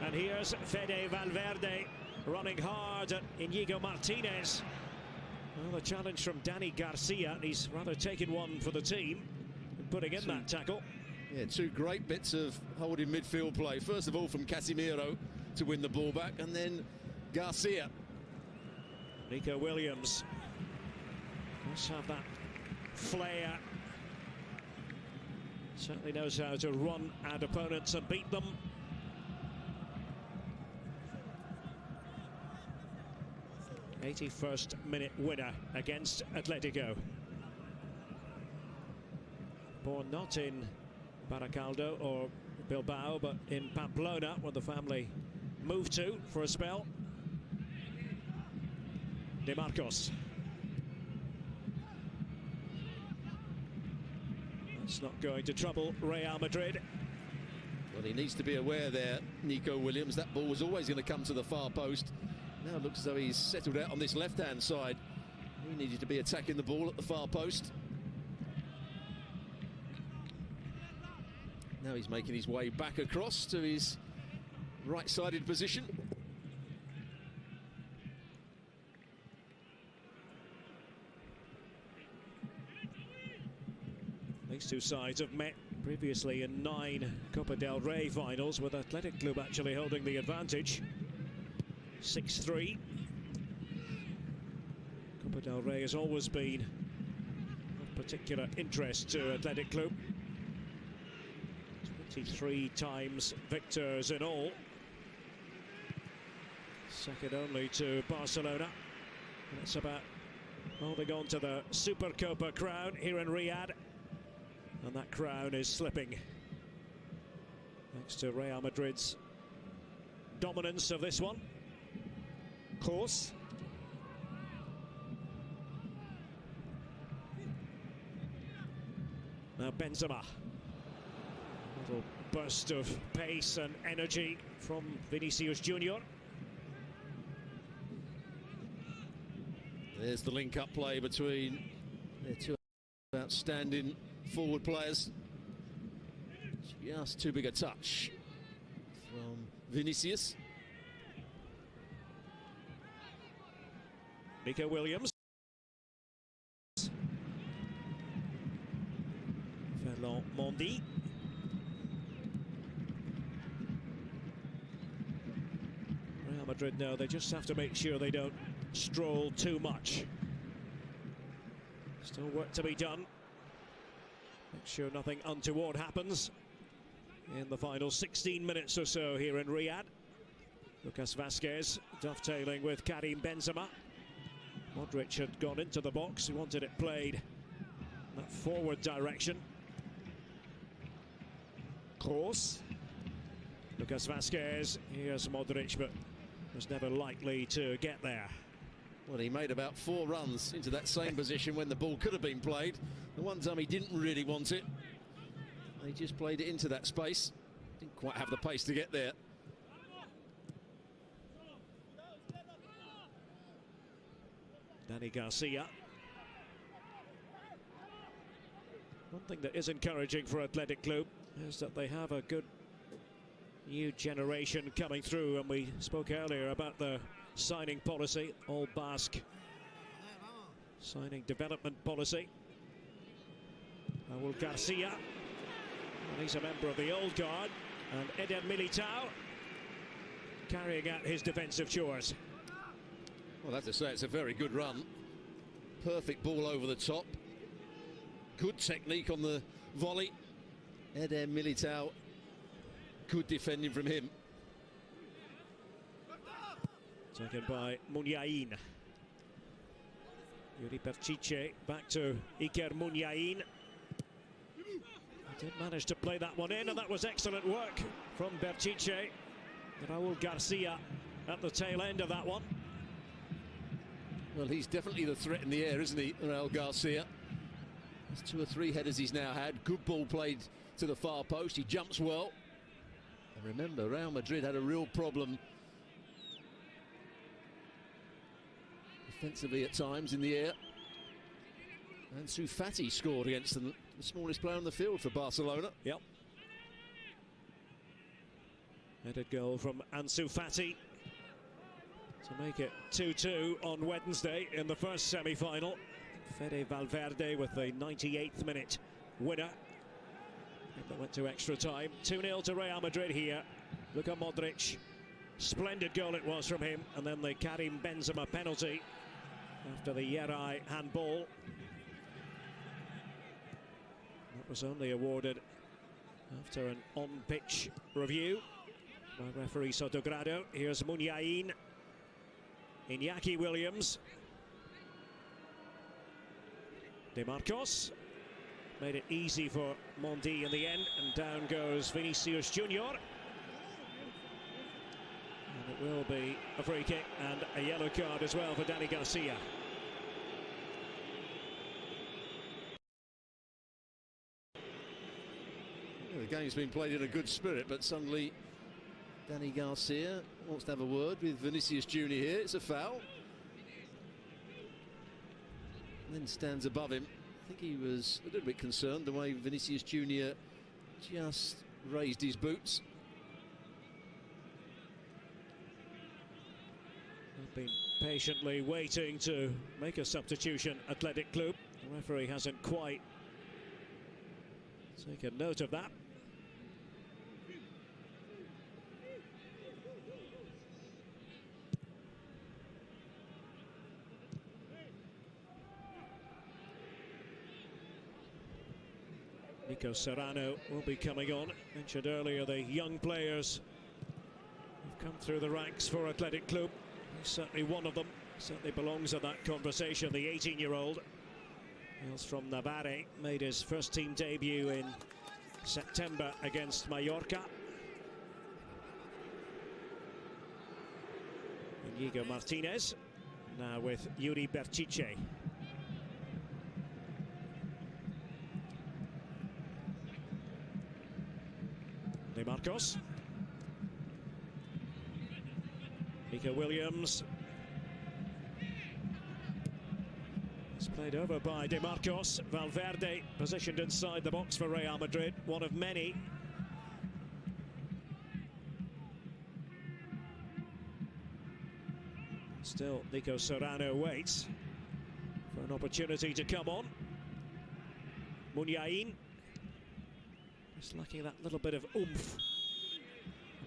And here's Fede Valverde running hard at Inigo Martinez. Well, the challenge from Dani Garcia. He's rather taken one for the team, putting in that tackle. Yeah, two great bits of holding midfield play. First of all from Casemiro to win the ball back, and then Garcia. Nico Williams must have that flair. Certainly knows how to run at opponents and beat them. '81st minute winner against Atletico. Born not in Baracaldo or Bilbao, but in Pamplona, where the family moved to for a spell. De Marcos. That's not going to trouble Real Madrid. Well, he needs to be aware there, Nico Williams. That ball was always going to come to the far post. Now it looks as though he's settled out on this left-hand side. He needed to be attacking the ball at the far post. Now he's making his way back across to his right-sided position. These two sides have met previously in 9 Copa del Rey finals, with Athletic Club actually holding the advantage. 6-3. Copa del Rey has always been of particular interest to Athletic Club. 23 times victors in all. Second only to Barcelona. And it's about holding on to the Supercopa crown here in Riyadh. And that crown is slipping, thanks to Real Madrid's dominance of this one. Course. Now Benzema. A little burst of pace and energy from Vinicius Junior. There's the link-up play between their two outstanding forward players. Just too big a touch from Vinicius. Nico Williams. Ferland Mendy. Real Madrid now, they just have to make sure they don't stroll too much. Still work to be done. Make sure nothing untoward happens in the final 16 minutes or so here in Riyadh. Lucas Vazquez dovetailing with Karim Benzema. Modric had gone into the box. He wanted it played in that forward direction. Kroos. Lucas Vazquez. Here's Modric, but was never likely to get there. Well, he made about 4 runs into that same position when the ball could have been played. The one time he didn't really want it. He just played it into that space. Didn't quite have the pace to get there. Dani Garcia. One thing that is encouraging for Athletic Club is that they have a good new generation coming through, and we spoke earlier about the signing policy, all Basque signing development policy. Raúl Garcia, and he's a member of the old guard, and Eder Militao carrying out his defensive chores. Well, I have to say, it's a very good run. Perfect ball over the top. Good technique on the volley. Eder Militao, good defending from him. Taken by Muniain. Yuri Perchiche back to Iker Muniain. He did manage to play that one in, and that was excellent work from Perchiche. Raúl Garcia at the tail end of that one. Well, he's definitely the threat in the air, isn't he, Raúl Garcia? There's 2 or 3 headers he's now had. Good ball played to the far post. He jumps well. And remember, Real Madrid had a real problem defensively at times in the air. And Ansu Fati scored against them, the smallest player on the field for Barcelona. Yep. Headed goal from Ansu Fati to make it 2-2 on Wednesday in the first semi-final. Fede Valverde with the 98th minute winner. That went to extra time. 2-0 to Real Madrid here. Luka Modric. Splendid goal it was from him. And then the Karim Benzema penalty after the Yeray handball. That was only awarded after an on-pitch review by referee Sotogrado. Here's Muniain. Iñaki Williams. De Marcos made it easy for Mondi in the end, and down goes Vinicius Junior. And it will be a free kick and a yellow card as well for Dani Garcia. Yeah, the game's been played in a good spirit, but suddenly Dani Garcia wants to have a word with Vinicius Junior here. It's a foul. And then stands above him. I think he was a little bit concerned the way Vinicius Junior just raised his boots. They've been patiently waiting to make a substitution, Athletic Club. The referee hasn't quite taken note of that. Nico Serrano will be coming on. Mentioned earlier the young players who've come through the ranks for Athletic Club. He's certainly one of them. Certainly belongs in that conversation. The 18-year-old hails from Navarre, made his first team debut in September against Mallorca. Inigo Martinez now with Yuri Berchiche. De Marcos. Nico Williams. It's played over by De Marcos. Valverde positioned inside the box for Real Madrid, one of many. Still, Nico Serrano waits for an opportunity to come on. Muniain. Just lacking that little bit of oomph.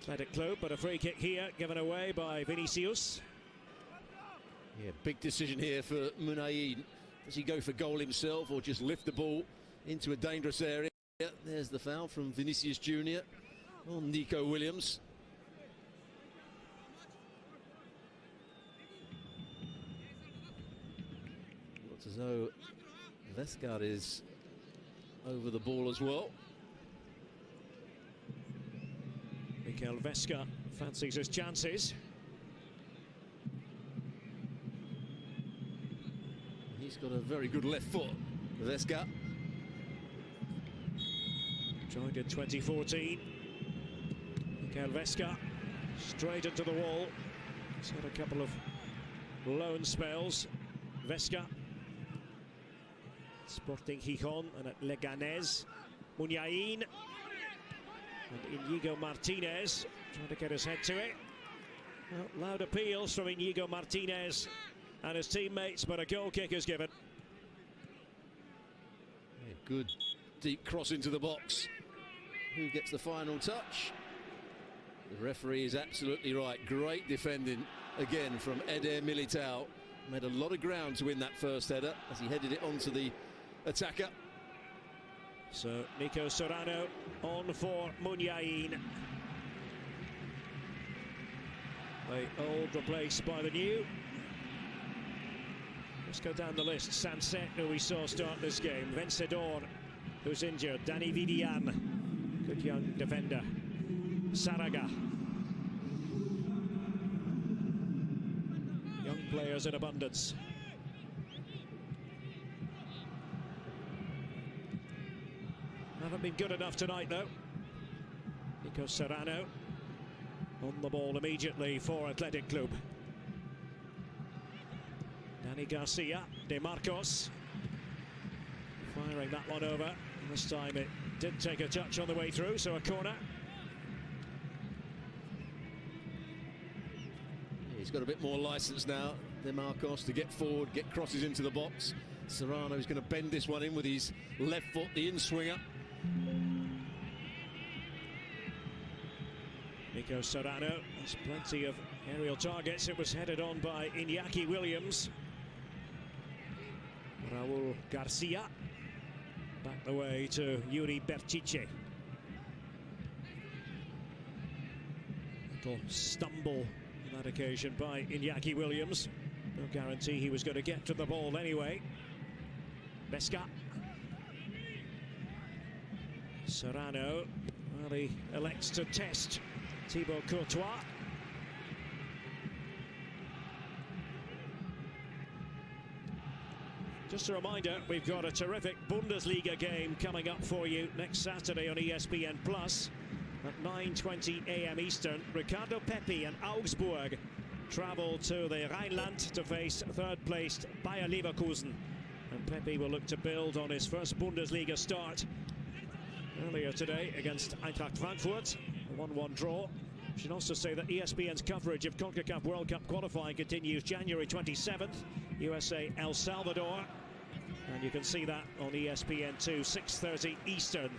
Athletic Club, but a free kick here given away by Vinicius. Yeah, big decision here for Muniain. Does he go for goal himself or just lift the ball into a dangerous area? There's the foul from Vinicius Junior on Nico Williams. Looks as though Vescar is over the ball as well. Mikel Vesca fancies his chances. He's got a very good left foot, Vesca. Joined in 2014. Mikel Vesca straight into the wall. He's had a couple of loan spells. Vesca. Sporting Gijón and at Leganés. Muniain. And Inigo Martinez trying to get his head to it. Well, loud appeals from Inigo Martinez and his teammates, but a goal kick is given. Yeah, good deep cross into the box. Who gets the final touch? The referee is absolutely right. Great defending again from Eder Militao. Made a lot of ground to win that first header as he headed it onto the attacker. So Nico Serrano on for Muniain. The old replaced by the new. Let's go down the list. Sanset, who we saw start this game. Vencedor, who's injured. Dani Vidian, good young defender. Saraga. Young players in abundance. Haven't been good enough tonight, though. Nico Serrano on the ball immediately for Athletic Club. Dani Garcia, De Marcos firing that one over. This time it did take a touch on the way through, so a corner. He's got a bit more license now, De Marcos, to get forward, get crosses into the box. Serrano is going to bend this one in with his left foot, the in-swinger. Nico Serrano has plenty of aerial targets. It was headed on by Iñaki Williams. Raul Garcia back the way to Yuri Berchiche. Little stumble on that occasion by Iñaki Williams. No guarantee he was going to get to the ball anyway. Besca. Serrano, well, he elects to test Thibaut Courtois. Just a reminder, we've got a terrific Bundesliga game coming up for you next Saturday on ESPN Plus at 9:20 AM Eastern. Ricardo Pepi and Augsburg travel to the Rhineland to face third-placed Bayer Leverkusen. And Pepi will look to build on his first Bundesliga start earlier today against Eintracht Frankfurt. A 1-1 draw. I should also say that ESPN's coverage of CONCACAF World Cup qualifying continues January 27th. USA El Salvador. And you can see that on ESPN2, 6:30 Eastern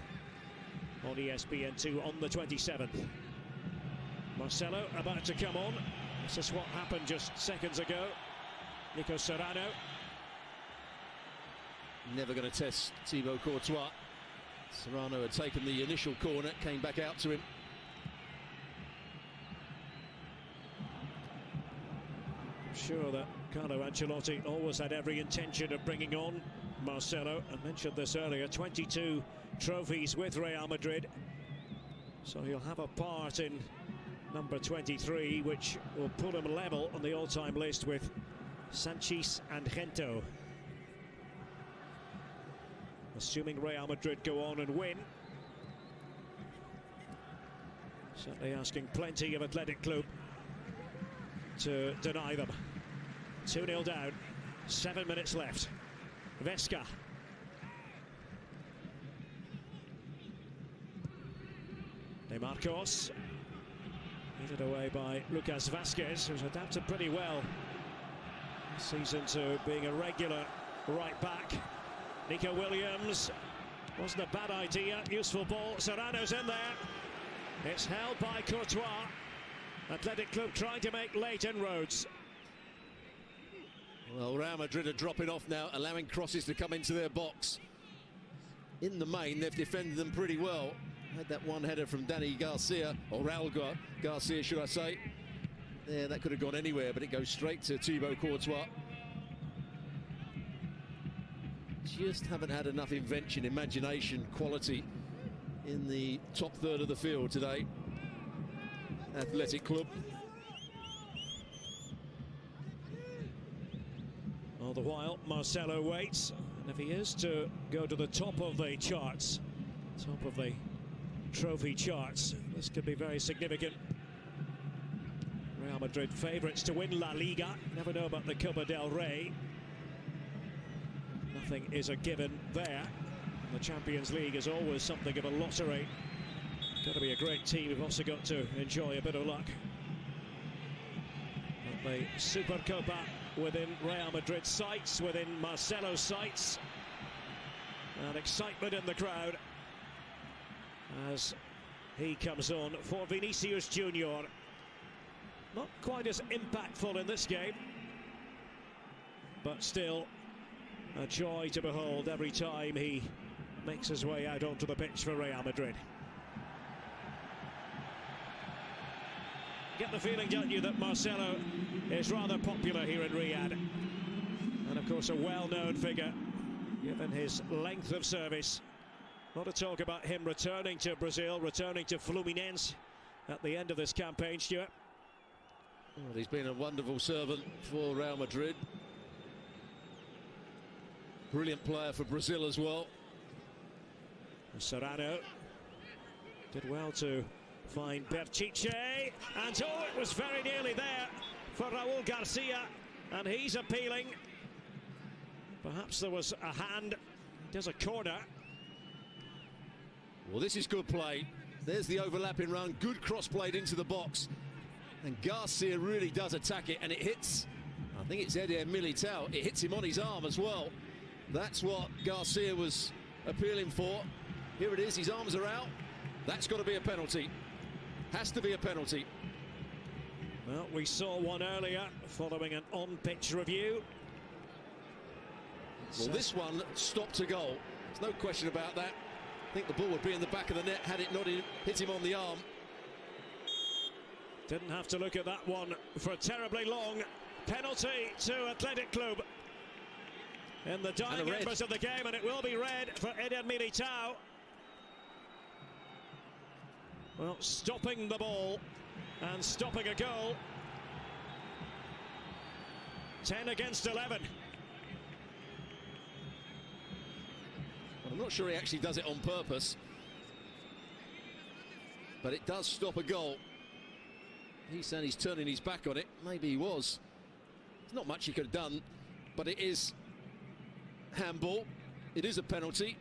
on ESPN2 on the 27th. Marcelo about to come on. This is what happened just seconds ago. Nico Serrano. Never going to test Thibaut Courtois. Serrano had taken the initial corner, came back out to him. I'm sure that Carlo Ancelotti always had every intention of bringing on Marcelo. I mentioned this earlier, 22 trophies with Real Madrid. So he'll have a part in number 23, which will put him level on the all-time list with Sanchez and Gento. Assuming Real Madrid go on and win. Certainly asking plenty of Athletic Club to deny them. 2-0 down, 7 minutes left. Vesca. De Marcos. Headed away by Lucas Vazquez, who's adapted pretty well this season to being a regular right back. Nico Williams. Wasn't a bad idea. Useful ball. Serrano's in there. It's held by Courtois. Athletic Club trying to make late inroads. Well, Real Madrid are dropping off now, allowing crosses to come into their box. In the main, they've defended them pretty well. Had that one header from Dani Garcia, or Raul Garcia, should I say. Yeah, that could have gone anywhere, but it goes straight to Thibaut Courtois. Just haven't had enough invention, imagination, quality in the top third of the field today. Athletic Club. All the while, Marcelo waits. And if he is to go to the top of the charts, top of the trophy charts, this could be very significant. Real Madrid favourites to win La Liga. Never know about the Copa del Rey. Nothing is a given there. The Champions League is always something of a lottery. Got to be a great team. We've also got to enjoy a bit of luck. But the Supercopa within Real Madrid's sights, within Marcelo's sights, and excitement in the crowd as he comes on for Vinicius Junior. Not quite as impactful in this game, but still a joy to behold every time he makes his way out onto the pitch for Real Madrid. Get the feeling, don't you, that Marcelo is rather popular here in Riyadh. And of course a well-known figure, given his length of service. A lot of talk about him returning to Brazil, returning to Fluminense at the end of this campaign, Stuart. Well, he's been a wonderful servant for Real Madrid. Brilliant player for Brazil as well. Serrano did well to find Berchiche, and oh, it was very nearly there for Raul Garcia, and he's appealing. Perhaps there was a hand. There's a corner. Well, this is good play. There's the overlapping run. Good cross played into the box. And Garcia really does attack it, and it hits, I think it's Eder Militao, it hits him on his arm as well. That's what Garcia was appealing for. Here it is, his arms are out. That's got to be a penalty. Has to be a penalty. Well, we saw one earlier following an on-pitch review. Well, this one stopped a goal. There's no question about that. I think the ball would be in the back of the net had it not hit him on the arm. Didn't have to look at that one for terribly long. Penalty to Athletic Club in the dying embers of the game, and it will be red for Eder Militao. Well, stopping the ball and stopping a goal. 10 against 11. I'm not sure he actually does it on purpose, but it does stop a goal. He's saying he's turning his back on it. Maybe he was. There's not much he could have done, but it is handball. It is a penalty.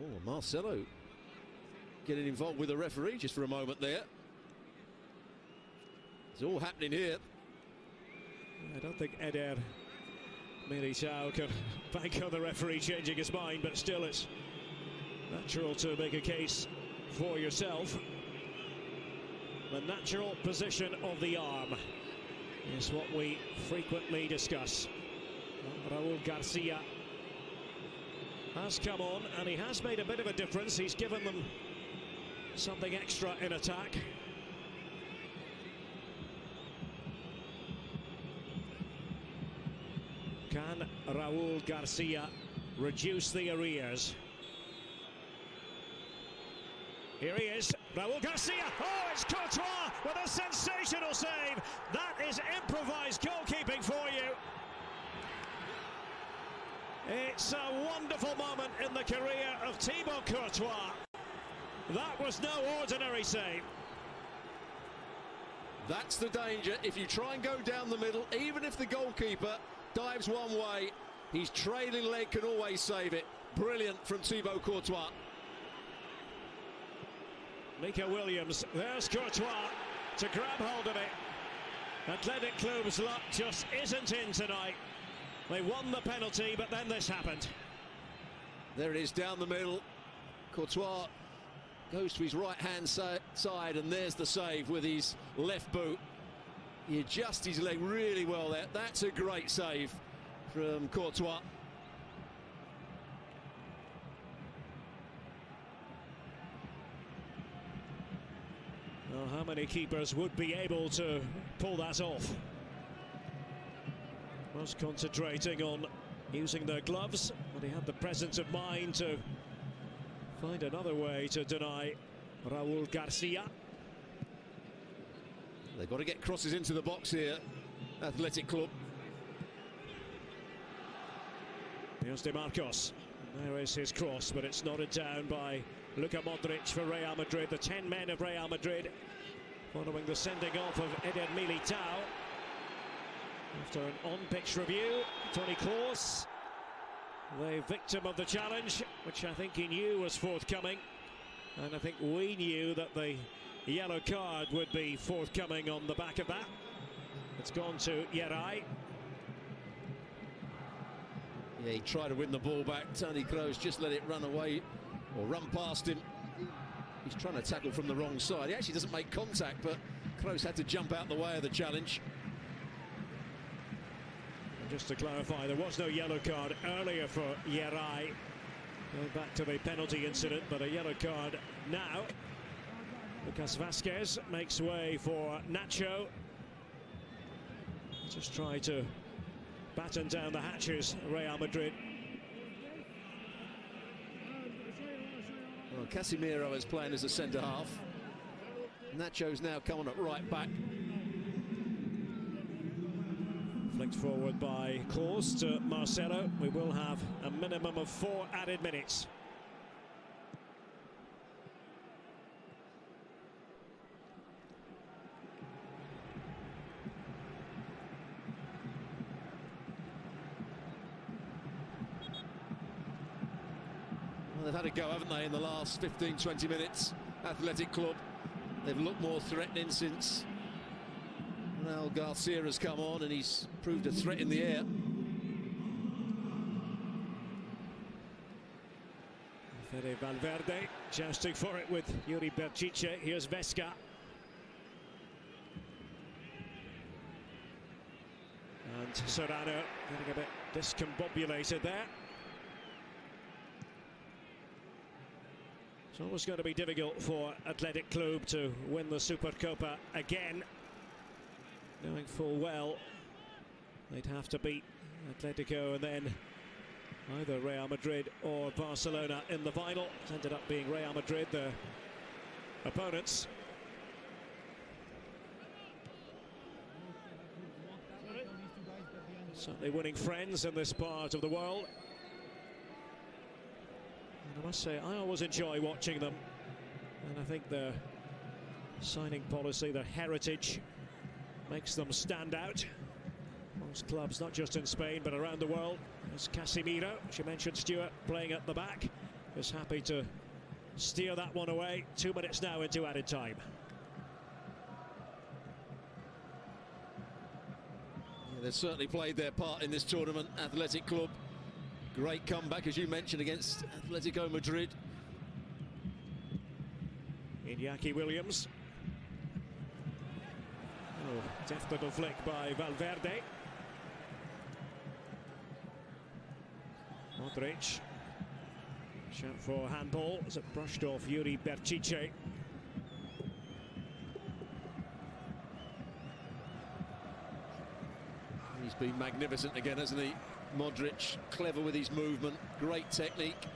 Oh, Marcelo getting involved with the referee just for a moment there. It's all happening here. I don't think Eder Militao can bank on the referee changing his mind, but still it's natural to make a case for yourself. The natural position of the arm is what we frequently discuss. Raul Garcia has come on and he has made a bit of a difference. He's given them something extra in attack. Can Raul Garcia reduce the arrears? Here he is, Raul Garcia. Oh, it's Courtois with a sensational save. That is improvised goalkeeping for you. It's a wonderful moment in the career of Thibaut Courtois. That was no ordinary save. That's the danger. If you try and go down the middle, even if the goalkeeper dives one way, his trailing leg can always save it. Brilliant from Thibaut Courtois. Nico Williams, there's Courtois to grab hold of it. Athletic Club's luck just isn't in tonight. They won the penalty, but then this happened. There it is, down the middle. Courtois goes to his right-hand side, and there's the save with his left boot. He adjusts his leg really well there. That's a great save from Courtois. Well, how many keepers would be able to pull that off? Was concentrating on using their gloves, but he had the presence of mind to find another way to deny Raul Garcia. They've got to get crosses into the box here, Athletic Club. Here's De Marcos. There is his cross, but it's nodded down by Luka Modric for Real Madrid. The 10 men of Real Madrid following the sending off of Eder Militao. After an on-pitch review, Toni Kroos, the victim of the challenge, which I think he knew was forthcoming. And I think we knew that the yellow card would be forthcoming on the back of that. It's gone to Yeray. Yeah, he tried to win the ball back. Toni Kroos just let it run away or run past him. He's trying to tackle from the wrong side. He actually doesn't make contact, but Kroos had to jump out the way of the challenge. And just to clarify, there was no yellow card earlier for Yeray. Going back to the penalty incident, but a yellow card now. Lucas Vazquez makes way for Nacho. Just try to batten down the hatches, Real Madrid. Well, Casemiro is playing as a centre-half. Nacho's now coming at right back. Flicked forward by Kroos to Marcelo. We will have a minimum of 4 added minutes. Well, they've had a go, haven't they, in the last 15-20 minutes, Athletic Club. They've looked more threatening since Raul Garcia has come on, and he's proved a threat in the air. Fede Valverde jousting for it with Yuri Berchiche. Here's Vesca. And Serrano getting a bit discombobulated there. It's always going to be difficult for Athletic Club to win the Supercopa again, knowing full well they'd have to beat Atletico and then either Real Madrid or Barcelona in the final. It ended up being Real Madrid, their opponents. Certainly winning friends in this part of the world. And I must say, I always enjoy watching them. And I think their signing policy, their heritage, makes them stand out. Most clubs, not just in Spain, but around the world. As Casemiro, she mentioned Stewart, playing at the back, is happy to steer that one away. 2 minutes now into added time. Yeah, they've certainly played their part in this tournament, Athletic Club. Great comeback, as you mentioned, against Atletico Madrid. Iñaki Williams. Oh, deft little flick by Valverde. Modric. Shout for handball as it brushed off Yuri Berchiche. He's been magnificent again, hasn't he? Modric, clever with his movement, great technique.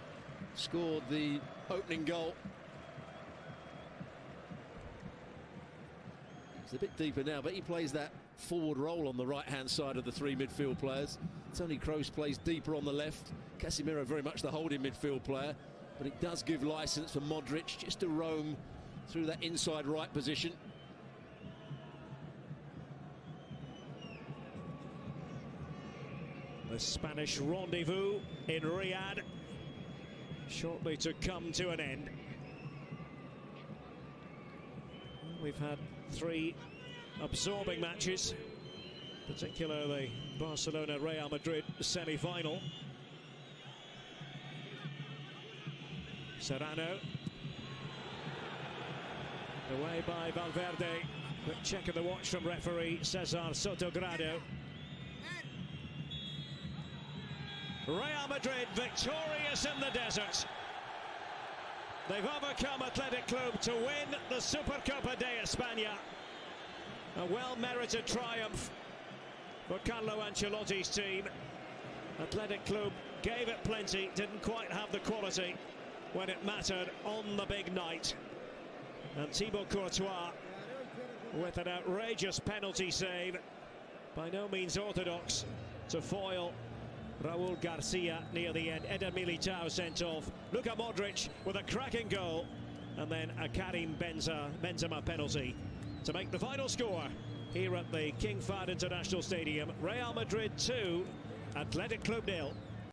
Scored the opening goal. He's a bit deeper now, but he plays that forward role on the right-hand side of the three midfield players. Toni Kroos plays deeper on the left. Casemiro very much the holding midfield player, but it does give license for Modric just to roam through that inside right position. The Spanish rendezvous in Riyadh shortly to come to an end. We've had 3 absorbing matches, particularly Barcelona-Real Madrid semi-final. Serrano. Away by Valverde. Quick check of the watch from referee Cesar Sotogrado. Real Madrid victorious in the desert. They've overcome Athletic Club to win the Supercopa de España. A well-merited triumph for Carlo Ancelotti's team. Athletic Club gave it plenty, didn't quite have the quality when it mattered on the big night. And Thibaut Courtois with an outrageous penalty save, by no means orthodox, to foil Raul Garcia near the end. Eder Militao sent off. Luka Modric with a cracking goal, and then a Karim Benzema penalty to make the final score here at the King Fahd International Stadium. Real Madrid 2, Athletic Club 0.